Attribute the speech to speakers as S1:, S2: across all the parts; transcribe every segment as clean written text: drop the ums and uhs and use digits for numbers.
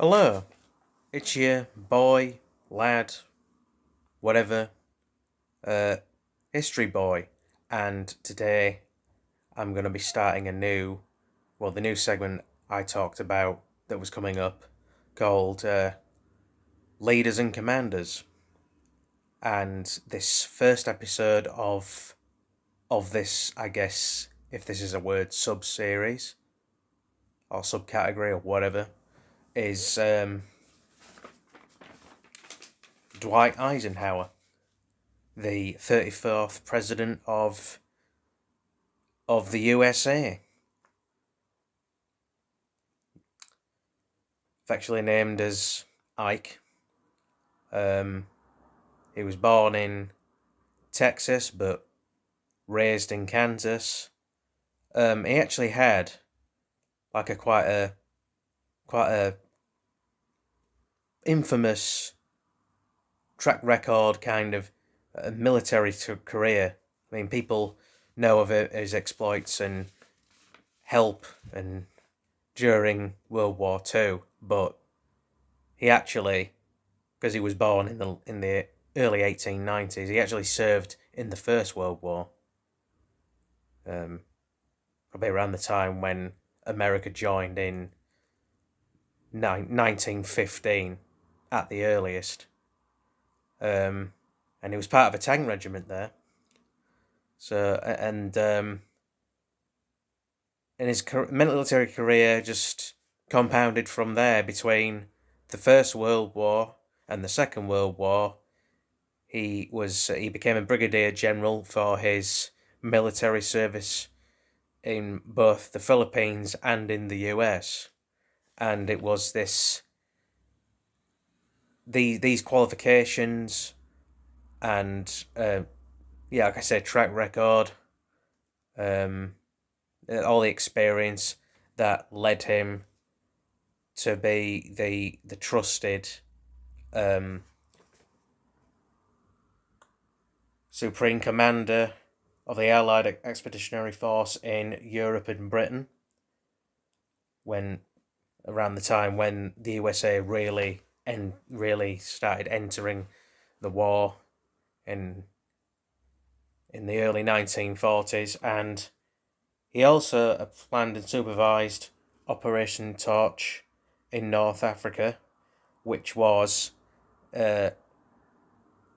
S1: Hello, it's your boy, lad, whatever, uh, history boy, and today I'm going to be starting the new segment I talked about that was coming up called Leaders and Commanders. And this first episode of this, I guess, if this is a word, sub series or subcategory or whatever, is Dwight Eisenhower, the 34th president of the USA. Affectionately named as Ike. He was born in Texas but raised in Kansas. He actually had like a quite a infamous track record kind of military career. I mean, people know of his exploits and help and during World War II, but he actually, because he was born in the early 1890s, he actually served in the First World War. Probably around the time when America joined in 1915 at the earliest. And he was part of a tank regiment there. So, and in his military career just compounded from there between the First World War and the Second World War. He became a brigadier general for his military service in both the Philippines and in the US, and it was these qualifications and like I said, track record, all the experience that led him to be the trusted Supreme Commander of the Allied Expeditionary Force in Europe and Britain, when around the time when the USA really started entering the war in the early 1940s, and he also planned and supervised Operation Torch in North Africa, which was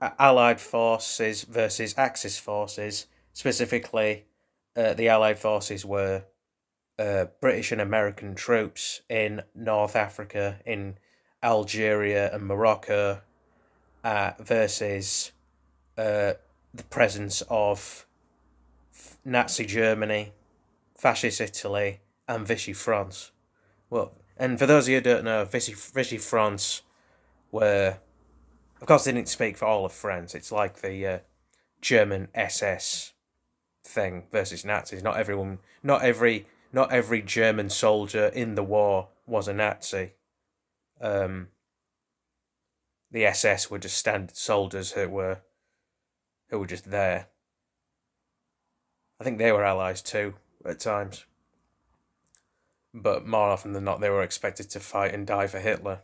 S1: Allied forces versus Axis forces. Specifically, the Allied forces were British and American troops in North Africa, in Algeria and Morocco, versus the presence of Nazi Germany, Fascist Italy, and Vichy France. Well, and for those of you who don't know, Vichy France were, of course, they didn't speak for all of France. It's like the German SS thing versus Nazis. Not every German soldier in the war was a Nazi. The SS were just standard soldiers who were just there. I think they were allies too at times, but more often than not, they were expected to fight and die for Hitler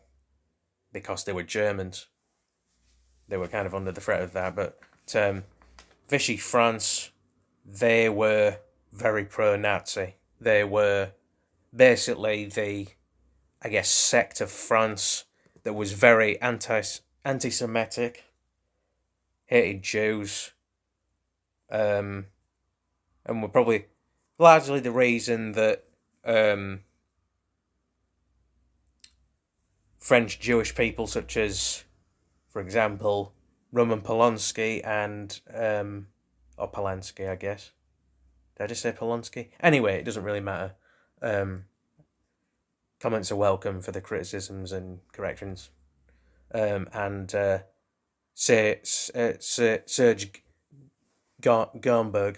S1: because they were Germans. They were kind of under the threat of that, but Vichy France, they were very pro-Nazi. They were basically the, I guess, sect of France that was very anti-Semitic, hated Jews, and were probably largely the reason that French Jewish people such as, for example, Roman Polanski and or Polanski, I guess. Did I just say Polanski? Anyway, it doesn't really matter. Comments are welcome for the criticisms and corrections. And Serge Garnberg,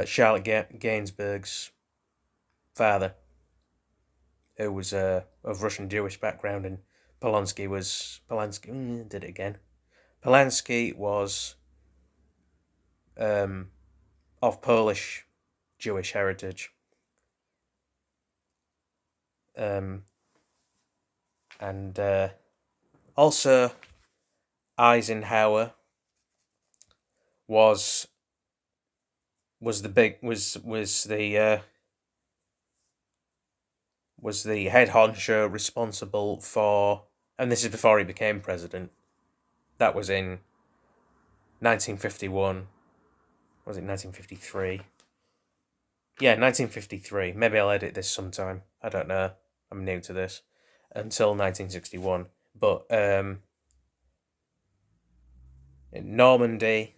S1: Charlotte Gainsbourg's father, who was of Russian Jewish background, and Polanski did it again. Polanski was of Polish Jewish heritage. and also Eisenhower was the head honcho responsible for, and this is before he became president. That was in 1951. Was it 1953? Yeah, 1953. Maybe I'll edit this sometime. I don't know. I'm new to this. Until 1961. But Normandy,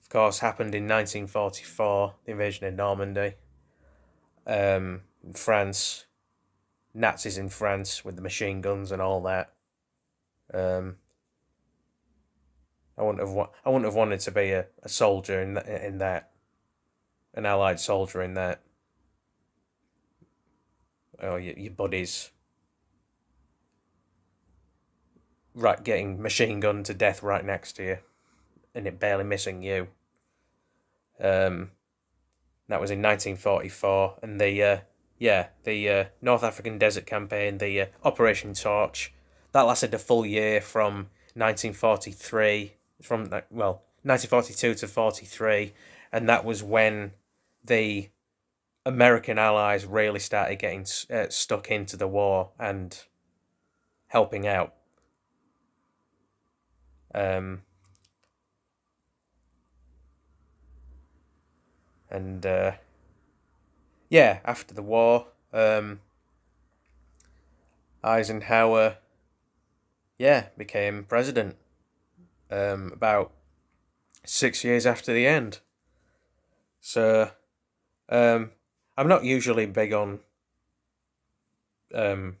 S1: of course, happened in 1944. The invasion of Normandy. France, Nazis in France with the machine guns and all that. I wouldn't have wanted to be a soldier in that, an Allied soldier in that. Oh, your buddies, right, getting machine gunned to death right next to you, and it barely missing you. That was in 1944, and the North African Desert Campaign, the Operation Torch, that lasted a full year from 1943, 1942 to 43, and that was when the American allies really started getting stuck into the war and helping out. And after the war, Eisenhower, became president. About 6 years after the end. So, I'm not usually big on, I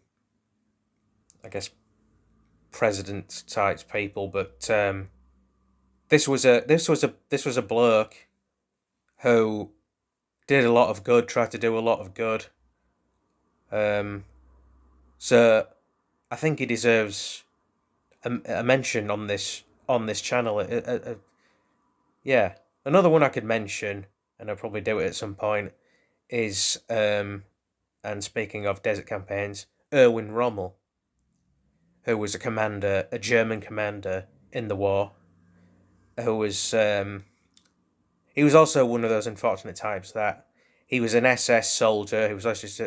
S1: guess, president types people, but this was a bloke who did a lot of good, tried to do a lot of good. So I think he deserves a mention on this channel. Another one I could mention, and I'll probably do it at some point, is and speaking of desert campaigns, Erwin Rommel, who was a German commander in the war, who was he was also one of those unfortunate types that he was an SS soldier who was also just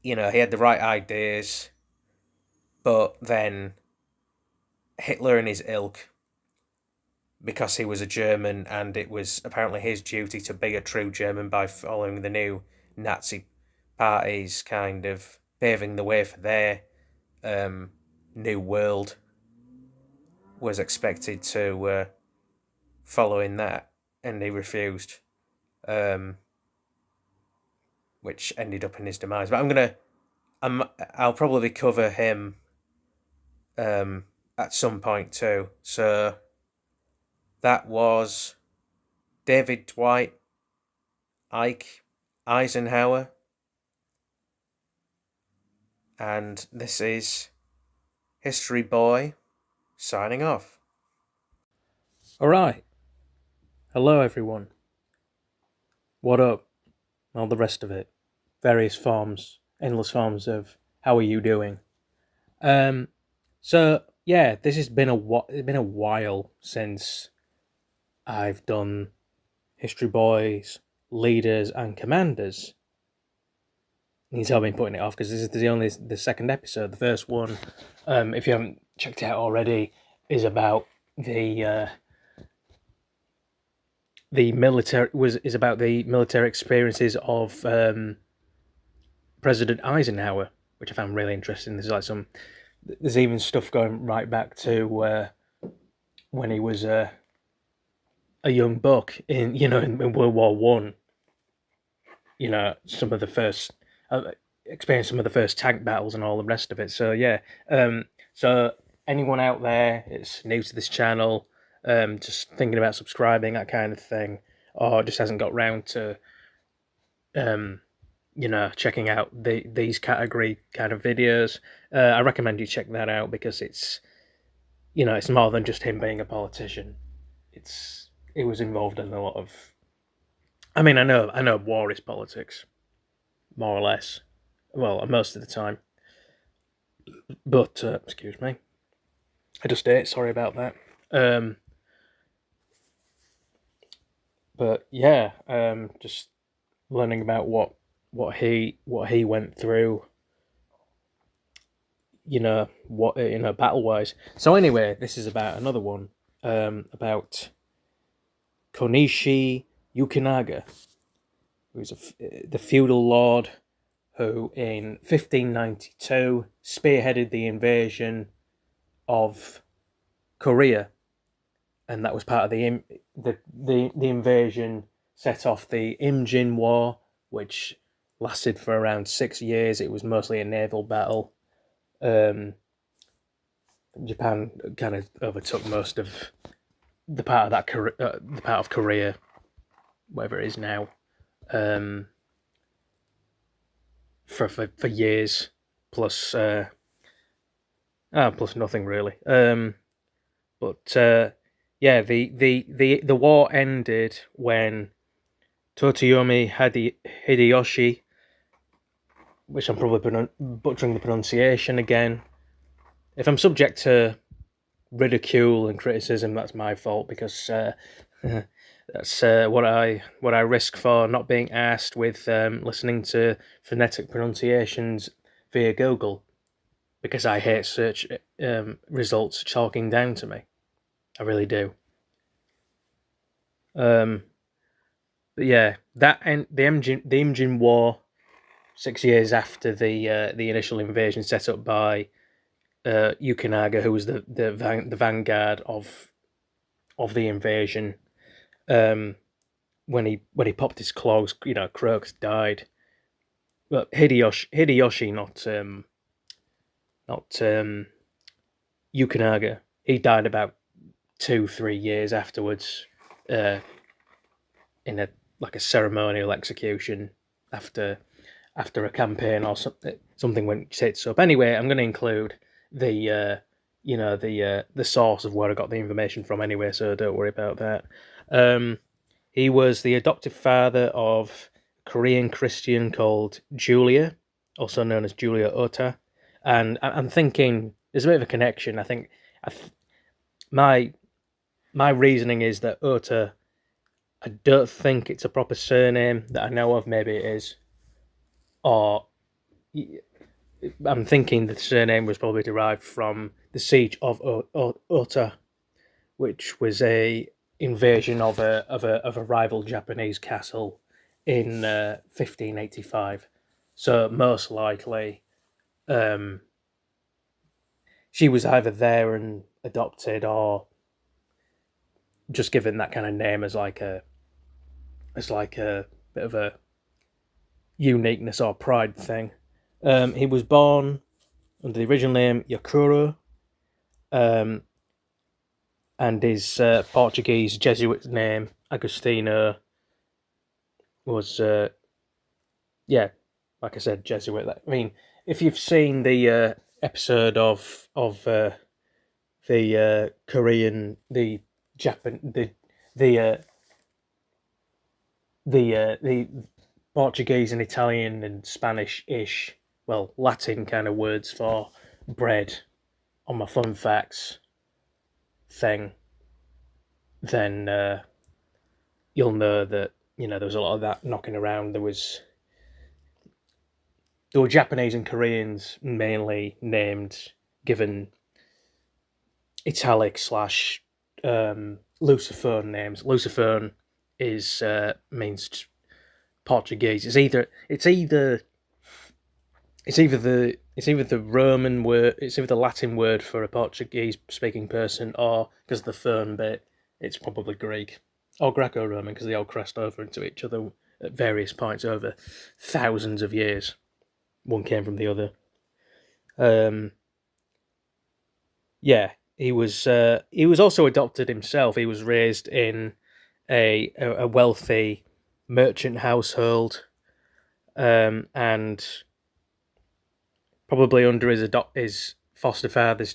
S1: he had the right ideas, but then Hitler and his ilk, because he was a German and it was apparently his duty to be a true German by following the new Nazi parties, kind of paving the way for their new world, was expected to follow in that, and he refused, which ended up in his demise. But I'll probably cover him at some point too. So that was David Dwight Ike Eisenhower, and this is History Boy signing off.
S2: Alright. Hello, everyone. What up? All the rest of it. Various forms, endless forms of how are you doing? So yeah, this has been it's been a while since I've done History Boys, Leaders, and Commanders. You tell me putting it off because this is the second episode. The first one, if you haven't checked it out already, is about the military is about the military experiences of President Eisenhower, which I found really interesting. There's even stuff going right back to when he was a young buck in World War One. Some of the first experienced some of the first tank battles and all the rest of it. So yeah, so anyone out there that's new to this channel, just thinking about subscribing, that kind of thing, or just hasn't got round to checking out these category kind of videos, I recommend you check that out, because it's more than just him being a politician. It was involved in a lot of. I mean, I know war is politics, more or less. Well, most of the time. But excuse me, I just ate. Sorry about that. Um, but yeah, just learning about what he went through. Battle wise. So anyway, this is about another one. About Konishi Yukinaga, who's the feudal lord who, in 1592, spearheaded the invasion of Korea, and that was part of the invasion set off the Imjin War, which lasted for around 6 years. It was mostly a naval battle. Um, Japan kind of overtook most of the part of the part of Korea, whatever it is now, um, for years, plus plus nothing really. But yeah, the war ended when Totoyomi Hideyoshi, which I'm probably butchering the pronunciation again. If I'm subject to ridicule and criticism, that's my fault, because that's what I risk for not being asked with listening to phonetic pronunciations via Google, because I hate search results chalking down to me. I really do. But yeah, the Imjin War, 6 years after the initial invasion set up by Yukinaga, who was the vanguard of the invasion. When he popped his clogs, Croaks died. Well, Hideyoshi, not Yukinaga. He died about 2-3 years afterwards, in a ceremonial execution after a campaign or something went tits up. Anyway, I'm going to include the the source of where I got the information from anyway, so don't worry about that. He was the adoptive father of a Korean Christian called Julia, also known as Julia Ota, and I'm thinking there's a bit of a connection. I think my reasoning is that Ota, I don't think it's a proper surname that I know of. Maybe it is, or I'm thinking the surname was probably derived from the siege of Ota, which was a invasion of a rival Japanese castle in 1585. So most likely, she was either there and adopted, or just given that kind of name as like a bit of a uniqueness or pride thing. He was born under the original name Yakuro, and his Portuguese Jesuit name Agostinho was, like I said, Jesuit. I mean, if you've seen the episode of the Korean, the Japan, the Portuguese and Italian and Spanish-ish, well, Latin kind of words for bread on my fun facts thing, then you'll know that there was a lot of that knocking around. There were Japanese and Koreans mainly named, given italic slash Lusophone names. Lusophone is means Portuguese. It's either the Roman word, it's either the Latin word for a Portuguese speaking person, or because of the phone bit, it's probably Greek or Greco-Roman, because they all crossed over into each other at various points over thousands of years. One came from the other. Yeah, he was also adopted himself. He was raised in a wealthy merchant household, and probably under his foster father's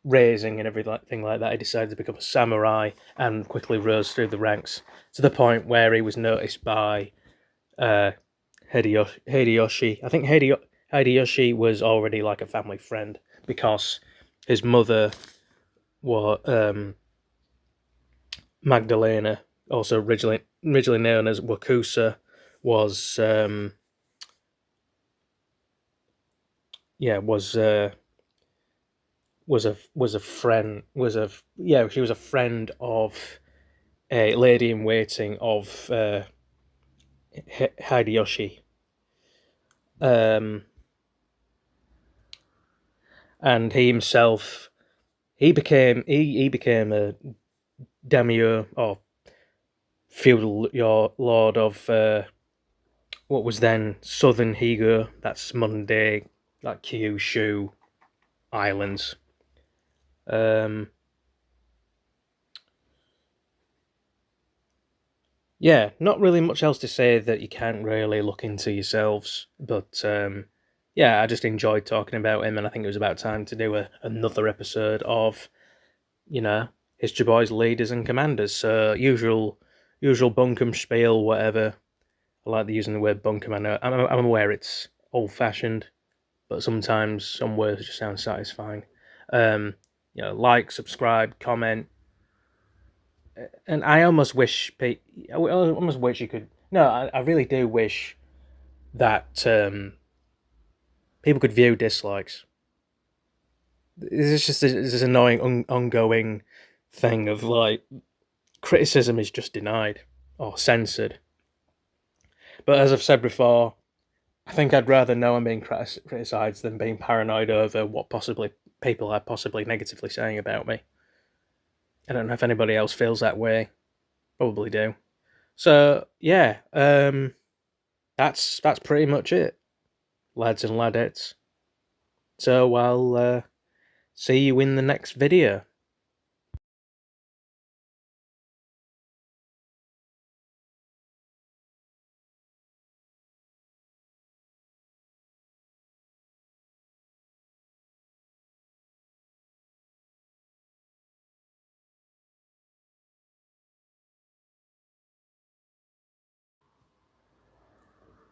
S2: raising and everything like that, he decided to become a samurai and quickly rose through the ranks to the point where he was noticed by Hideyoshi. I think Hideyoshi was already like a family friend because his mother was Magdalena, also originally known as Wakusa, was yeah was a friend she was a friend of a lady in waiting of Hideyoshi, um, and he himself he became a daimyo or feudal lord of what was then southern Higo. That's modern day like Kyushu islands. Um, yeah, not really much else to say that you can't really look into yourselves, but yeah, I just enjoyed talking about him, and I think it was about time to do another episode of, you know, History Boys leaders and commanders. So usual bunkum spiel, whatever. I like using the word bunkum. I'm aware it's old fashioned, but sometimes some words just sound satisfying. Um, like, subscribe, comment, and I almost wish I almost wish you could. No, I really do wish that people could view dislikes. It's just this annoying ongoing thing of like criticism is just denied or censored. But as I've said before, I think I'd rather know I'm being criticised than being paranoid over what possibly people are possibly negatively saying about me. I don't know if anybody else feels that way. Probably do. So yeah, that's pretty much it, lads and ladettes. So I'll see you in the next video.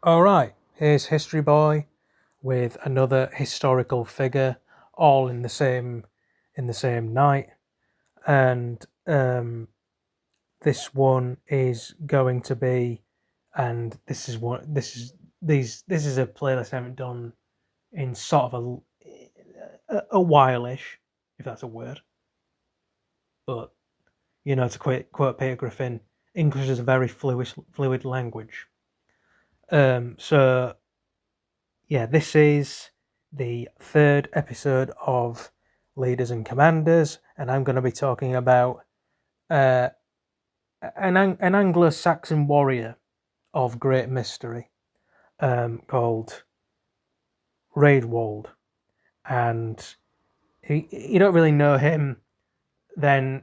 S2: All right, here's History Boy with another historical figure, all in the same night, and this one is going to be, and this is a playlist I haven't done in sort of a while-ish, if that's a word. But to quote Peter Griffin, English is a very fluid language. So yeah, this is the third episode of Leaders and Commanders, and I'm going to be talking about uh, an Anglo-Saxon warrior of great mystery called Raedwald, and you don't really know him. Then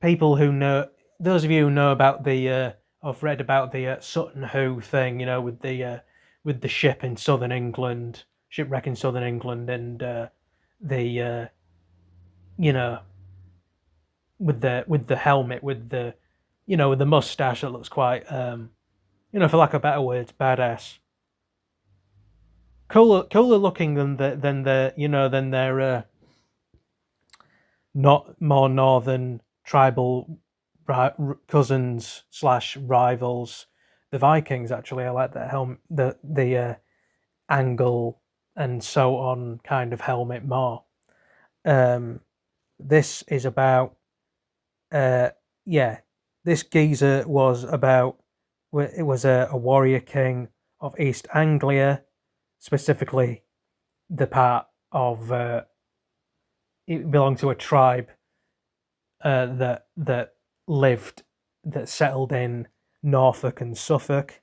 S2: people who know, those of you who know about the, I've read about the Sutton Hoo thing, with the ship in southern England, shipwreck in southern England, and the you know with the helmet, with the mustache that looks quite for lack of better words, badass. Cooler looking than their not more northern tribal cousins slash rivals, the Vikings. Actually, I like that helmet, the angle and so on kind of helmet more. Um, this is about uh, yeah, this geezer was about it was a warrior king of East Anglia, specifically the part of it belonged to a tribe that lived that settled in Norfolk and Suffolk,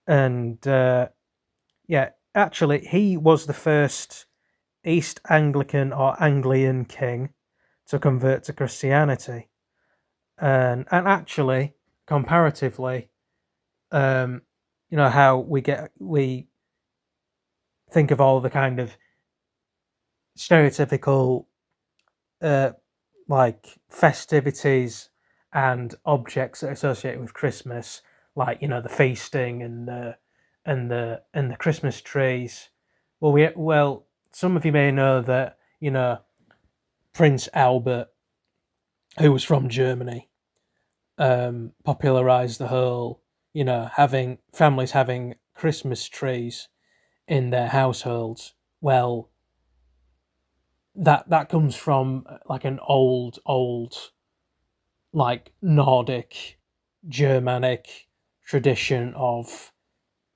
S2: and yeah, actually he was the first East Anglican or Anglian king to convert to Christianity, and actually comparatively, how we think of all the kind of stereotypical uh, like festivities and objects that are associated with Christmas, like the feasting and and the Christmas trees. Well, some of you may know that Prince Albert, who was from Germany, popularized the whole having families having Christmas trees in their households. Well, that comes from like an old like Nordic, Germanic tradition of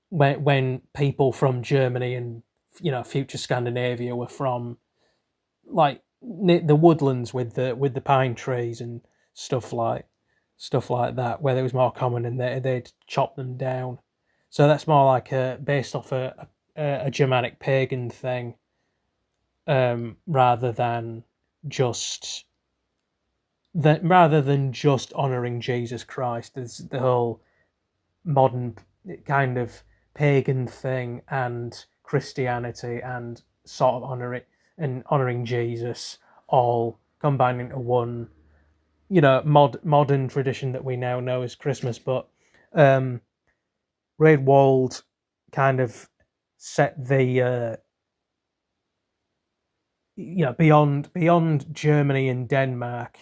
S2: when people from Germany and future Scandinavia were from like the woodlands with the pine trees and stuff like stuff like that, where it was more common, and they'd chop them down. So that's more like based off a Germanic pagan thing, rather than just honoring Jesus Christ. There's the whole modern kind of pagan thing and Christianity and sort of honoring Jesus all combined into one, modern tradition that we now know as Christmas. But um, Raedwald kind of set the beyond Germany and Denmark,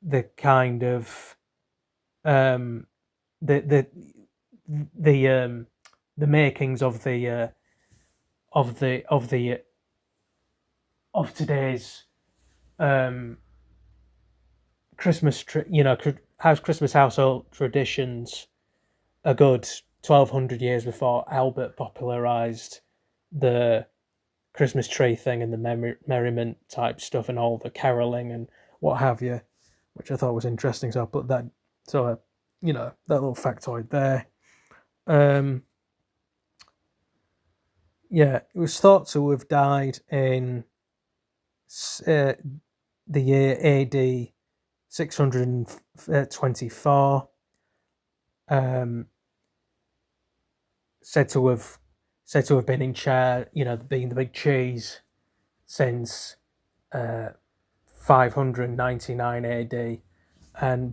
S2: the kind of um, the the the makings of the of the of the of today's um, Christmas household traditions a good 1,200 years before Albert popularized the Christmas tree thing and the merriment type stuff and all the caroling and what have you, which I thought was interesting. So I put that, that little factoid there. Um, yeah, it was thought to have died in the year AD 624. Said to have been in charge, being the big cheese since 599 AD.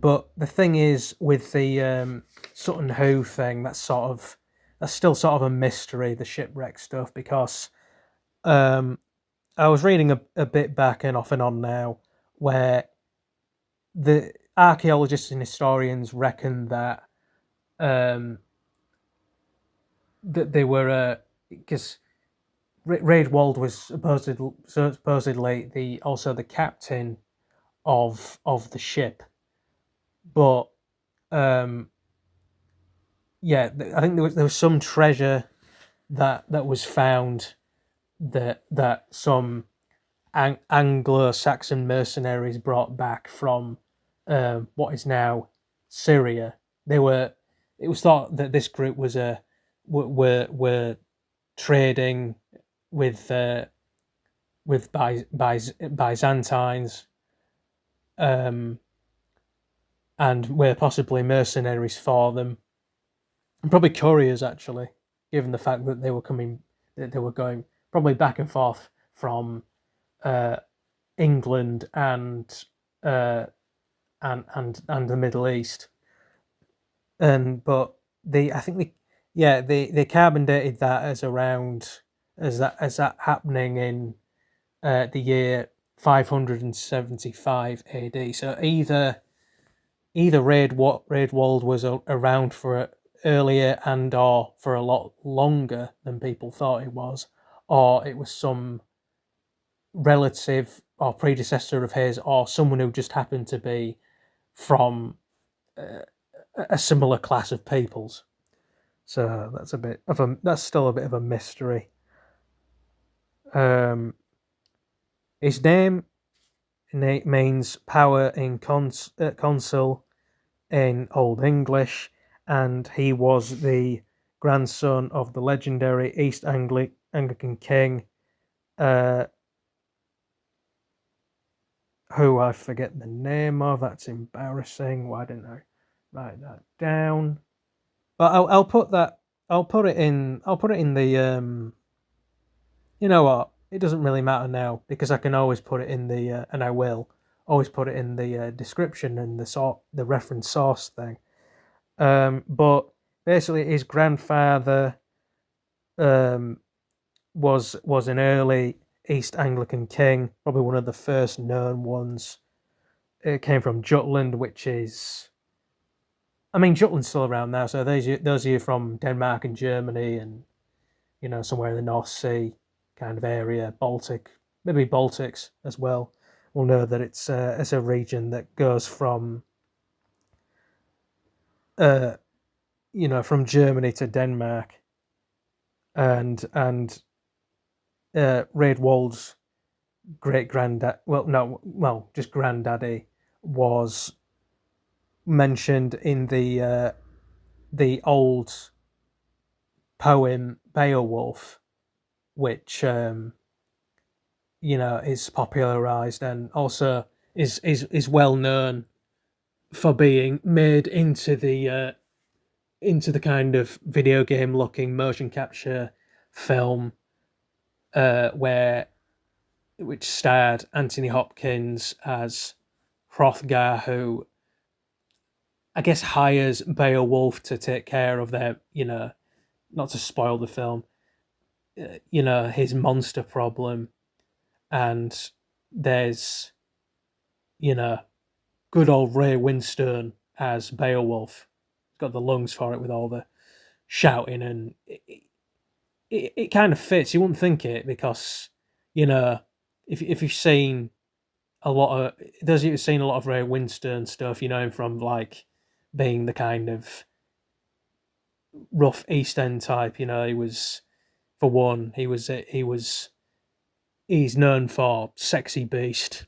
S2: But the thing is with the Sutton Hoo thing, that's still sort of a mystery, the shipwreck stuff, because I was reading a bit back and off and on now, where the archaeologists and historians reckon that that they were because Raedwald was supposedly the captain of the ship, but yeah, I think there was some treasure that was found that some Anglo-Saxon mercenaries brought back from what is now Syria. It was thought that this group were trading with Byzantines, and were possibly mercenaries for them, and probably couriers actually, given the fact that they were going probably back and forth from England and the Middle East. But I think they carbon dated that as that happening in the year 575 AD. So either Raedwald was around for earlier and or for a lot longer than people thought it was, or it was some relative or predecessor of his, or someone who just happened to be from a similar class of peoples. So that's still a bit of a mystery. His name means power in consul in Old English, and he was the grandson of the legendary East Anglican king, who I forget the name of. That's embarrassing. Why didn't I write that down? But I'll put that. I'll put it in the. You know what? It doesn't really matter now, because I can always put it in the and I will always put it in the description and the reference source thing. But basically, his grandfather um, was an early East Anglican king, probably one of the first known ones. It came from Jutland, which is, I mean, Jutland's still around now. So those of you from Denmark and Germany, and somewhere in the North Sea kind of area, Baltic, maybe Baltics as well, will know that it's a region that goes from uh, from Germany to Denmark, and Raedwald's great granddad, well, no, well, just granddaddy, was mentioned in the old poem Beowulf, which is popularized and also is well known for being made into the kind of video game looking motion capture film, where which starred Anthony Hopkins as Hrothgar, who I guess hires Beowulf to take care of their, not to spoil the film, his monster problem. And there's, you know, good old Ray Winstone as Beowulf. He's got the lungs for it with all the shouting, and it kind of fits. You wouldn't think it because, if you've seen a lot of, you've seen a lot of Ray Winstone stuff, you know him from like being the kind of rough East End type. He was, for one, he's known for Sexy Beast,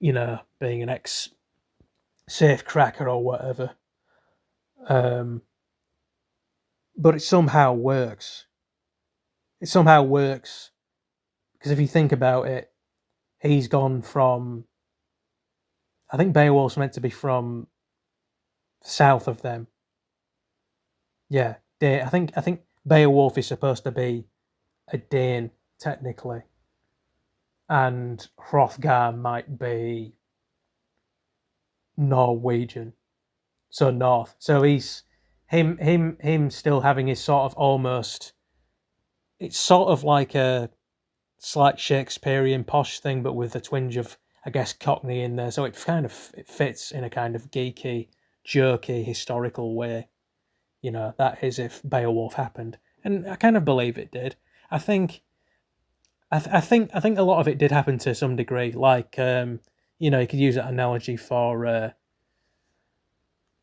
S2: being an ex safe cracker or whatever. But it somehow works. It somehow works because if you think about it, he's gone from, I think Beowulf's meant to be from south of them. Yeah, I think Beowulf is supposed to be a Dane technically, and Hrothgar might be Norwegian, so north. So he's him still having his sort of almost. It's sort of like a slight Shakespearean posh thing, but with a twinge of, I guess, Cockney in there. So it fits in a kind of geeky, jerky, historical way. That is if Beowulf happened, and I kind of believe it did. I think, I think a lot of it did happen to some degree. Like, you could use that analogy for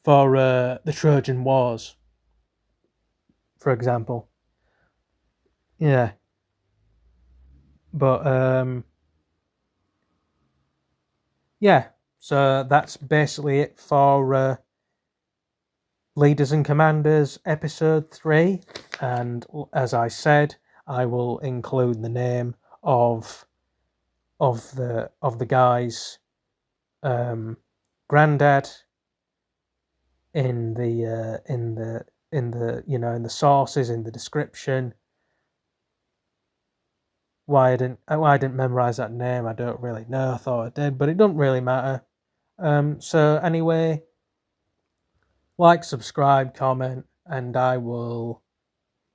S2: the Trojan Wars, for example. Yeah, but yeah. So that's basically it for Leaders and Commanders episode 3, and as I said, I will include the name of the guy's granddad in the sources, in the description. Why I didn't memorize that name, I don't really know. I thought I did, but it doesn't really matter. So anyway, like, subscribe, comment, and I will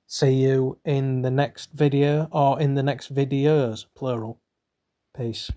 S2: see you in the next video, or in the next videos, plural. Peace.